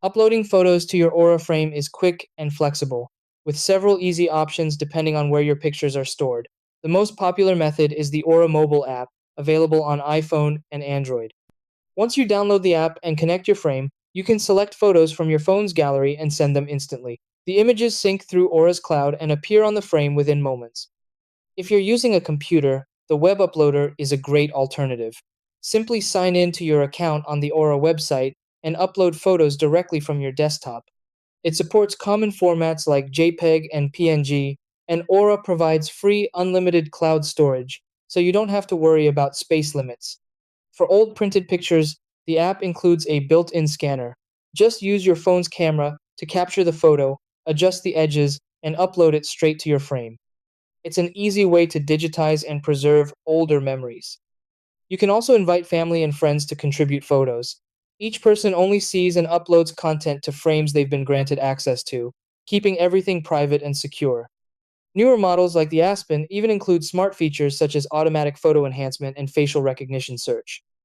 Uploading photos to your Aura frame is quick and flexible, with several easy options depending on where your pictures are stored. The most popular method is the Aura mobile app, available on iPhone and Android. Once you download the app and connect your frame, you can select photos from your phone's gallery and send them instantly. The images sync through Aura's cloud and appear on the frame within moments. If you're using a computer, the web uploader is a great alternative. Simply sign in to your account on the Aura website and upload photos directly from your desktop. It supports common formats like JPEG and PNG, and Aura provides free unlimited cloud storage, so you don't have to worry about space limits. For old printed pictures, the app includes a built-in scanner. Just use your phone's camera to capture the photo, adjust the edges, and upload it straight to your frame. It's an easy way to digitize and preserve older memories. You can also invite family and friends to contribute photos. Each person only sees and uploads content to frames they've been granted access to, keeping everything private and secure. Newer models like the Aspen even include smart features such as automatic photo enhancement and facial recognition search.